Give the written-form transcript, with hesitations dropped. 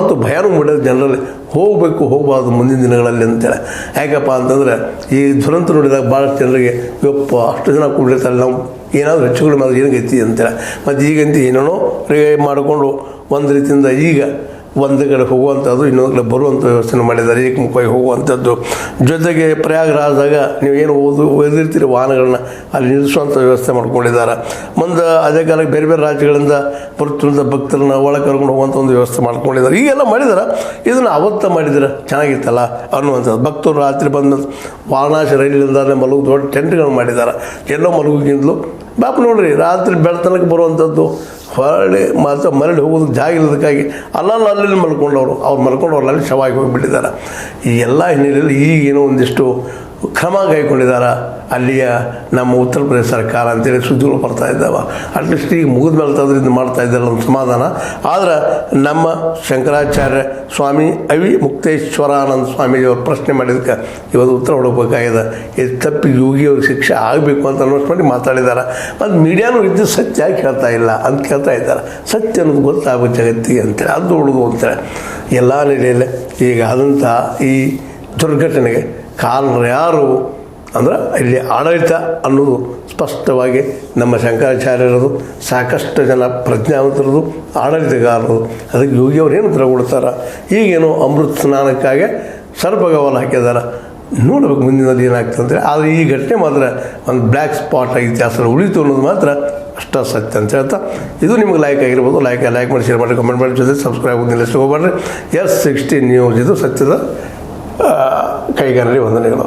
ಮತ್ತು ಭಯನೂ ಮೂಡಿದ ಜನರಲ್ಲಿ ಹೋಗಬಾರ್ದು ಮುಂದಿನ ದಿನಗಳಲ್ಲಿ ಅಂತೇಳಿ. ಯಾಕಪ್ಪ ಅಂತಂದ್ರೆ ಈ ದುರಂತ ನೋಡಿದಾಗ ಭಾಳಷ್ಟು ಜನರಿಗೆ ಯಪ್ಪ ಅಷ್ಟು ಜನ ಕೂಡಿರ್ತಾರೆ, ನಾವು ಏನಾದರೂ ಹೆಚ್ಚುಗಳು ಮಾಡೋದು ಏನಗೈತಿ ಅಂತೇಳಿ. ಮತ್ತು ಈಗಂತೂ ಏನೇನೋ ಮಾಡಿಕೊಂಡು ಒಂದು ರೀತಿಯಿಂದ ಈಗ ಒಂದು ಕಡೆ ಹೋಗುವಂಥದ್ದು ಇನ್ನೊಂದು ಕಡೆ ಬರುವಂಥ ವ್ಯವಸ್ಥೆ ಮಾಡಿದ್ದಾರೆ, ಏಕಮುಖವಾಗಿ ಹೋಗುವಂಥದ್ದು. ಜೊತೆಗೆ ಪ್ರಯಾಗರಾಜದಾಗ ನೀವು ಏನು ಓದಿರ್ತೀರಿ ವಾಹನಗಳನ್ನ ಅಲ್ಲಿ ನಿಲ್ಲಿಸುವಂಥ ವ್ಯವಸ್ಥೆ ಮಾಡ್ಕೊಂಡಿದ್ದಾರೆ. ಮುಂದೆ ಅದೇ ಕಾಲಕ್ಕೆ ಬೇರೆ ಬೇರೆ ರಾಜ್ಯಗಳಿಂದ ಬರುತ್ತಿರುವಂಥ ಭಕ್ತರನ್ನ ಒಳಗೆ ಕರ್ಕೊಂಡು ಹೋಗುವಂಥ ಒಂದು ವ್ಯವಸ್ಥೆ ಮಾಡ್ಕೊಂಡಿದ್ದಾರೆ. ಈಗೆಲ್ಲ ಮಾಡಿದಾರೆ, ಇದನ್ನು ಅವತ್ತ ಮಾಡಿದ್ರೆ ಚೆನ್ನಾಗಿತ್ತಲ್ಲ ಅನ್ನುವಂಥದ್ದು. ಭಕ್ತರು ರಾತ್ರಿ ಬಂದು ವಾರಣಾಸಿ ರೈಲಿಂದ ಮಲಗು ದೊಡ್ಡ ಟೆಂಟ್ಗಳನ್ನು ಮಾಡಿದ್ದಾರೆ. ಎಲ್ಲೋ ಮಲಗುಗಿಂತಲೂ ಬಾಪ ನೋಡ್ರಿ ರಾತ್ರಿ ಬೆಳತನಕ್ಕೆ ಬರುವಂಥದ್ದು, ಹೊರಳಿ ಮತ್ತು ಮರಳಿ ಹೋಗೋದಕ್ಕೆ ಜಾಗ ಇಲ್ಲದಕ್ಕಾಗಿ ಅಲ್ಲಿ ಮಲ್ಕೊಂಡವರು ಅಲ್ಲಿ ಶವಾಗಿ ಹೋಗಿಬಿಟ್ಟಿದ್ದಾರೆ. ಈ ಎಲ್ಲ ಹಿನ್ನೆಲೆಯಲ್ಲಿ ಈಗೇನೋ ಒಂದಿಷ್ಟು ಕ್ರಮ ಕೈಗೊಂಡಿದ್ದಾರೆ ಅಲ್ಲಿಯ ನಮ್ಮ ಉತ್ತರ ಪ್ರದೇಶ ಸರ್ಕಾರ ಅಂತೇಳಿ ಸುದ್ದಿಗಳು ಬರ್ತಾ ಇದ್ದಾವೆ. ಅಟ್ಲೀಸ್ಟ್ ಈಗ ಮುಗಿದ ಮೇಲೆ ಅದರಿಂದ ಮಾಡ್ತಾ ಇದ್ದಾರಲ್ಲ ಒಂದು ಸಮಾಧಾನ. ಆದರೆ ನಮ್ಮ ಶಂಕರಾಚಾರ್ಯ ಸ್ವಾಮಿ ಅವಿಮುಕ್ತೇಶ್ವರಾನಂದ ಸ್ವಾಮೀಜಿಯವರು ಪ್ರಶ್ನೆ ಮಾಡಿದ್ದಕ್ಕೆ ಇವತ್ತು ಉತ್ತರ ಹೊಡಬೇಕಾಗಿದೆ. ಇದು ತಪ್ಪಿ ಯೋಗಿಯವ್ರಿಗೆ ಶಿಕ್ಷೆ ಆಗಬೇಕು ಅಂತ ಅನ್ವರ್ಸ್ ಮಾಡಿ ಮಾತಾಡಿದ್ದಾರೆ. ಮತ್ತು ಮೀಡಿಯಾನು ಇದ್ದು ಸತ್ಯ ಯಾಕೆ ಹೇಳ್ತಾ ಇಲ್ಲ ಅಂತ ಕೇಳ್ತಾ ಇದ್ದಾರೆ. ಸತ್ಯ ಅನ್ನೋದು ಗೊತ್ತಾಗಬೇಕು ಜಗತ್ತಿಗೆ ಅಂತೇಳಿ, ಅದು ಉಳಿದು ಅಂತೇಳಿ ಎಲ್ಲ ನೆಲೆಯಲ್ಲಿ ಈಗ ಆದಂಥ ಈ ದುರ್ಘಟನೆಗೆ ಕಾರಣರು ಯಾರು ಅಂದ್ರೆ ಇಲ್ಲಿ ಆಡಳಿತ ಅನ್ನೋದು ಸ್ಪಷ್ಟವಾಗಿ ನಮ್ಮ ಶಂಕರಾಚಾರ್ಯರದು, ಸಾಕಷ್ಟು ಜನ ಪ್ರಜ್ಞಾವಂತರದು, ಆಡಳಿತಗಾರರು. ಅದಕ್ಕೆ ಯೋಗಿಯವ್ರು ಏನು ಉತ್ತರ ಕೊಡ್ತಾರೆ. ಈಗೇನೋ ಅಮೃತ ಸ್ನಾನಕ್ಕಾಗಿ ಸರ್ಪಗವಲು ಹಾಕಿದ್ದಾರೆ, ನೋಡ್ಬೇಕು ಮುಂದಿನಲ್ಲಿ ಏನಾಗ್ತದೆ ಅಂತೇಳಿ. ಆದರೆ ಈ ಘಟನೆ ಮಾತ್ರ ಒಂದು ಬ್ಲ್ಯಾಕ್ ಸ್ಪಾಟ್ ಆಗಿ ಇತಿಹಾಸದಲ್ಲಿ ಉಳಿತು ಅನ್ನೋದು ಮಾತ್ರ ಅಷ್ಟ ಸತ್ಯ ಅಂತ ಹೇಳ್ತಾ, ಇದು ನಿಮ್ಗೆ ಲೈಕ್ ಆಗಿರ್ಬೋದು. ಲೈಕ್ ಮಾಡಿ, ಶೇರ್ ಮಾಡಿ, ಕಮೆಂಟ್ ಮಾಡಿ, ಜೊತೆ ಸಬ್ಸ್ಕ್ರೈಬ್ ಆಗೋದಿಲ್ಲ ಹೋಗ್ಬೇಡ್ರಿ. S16 ನ್ಯೂಸ್ ಇದು ಸತ್ಯದ ಕೈಗಾರರಿಗೆ ವಂದನೆಗಳು.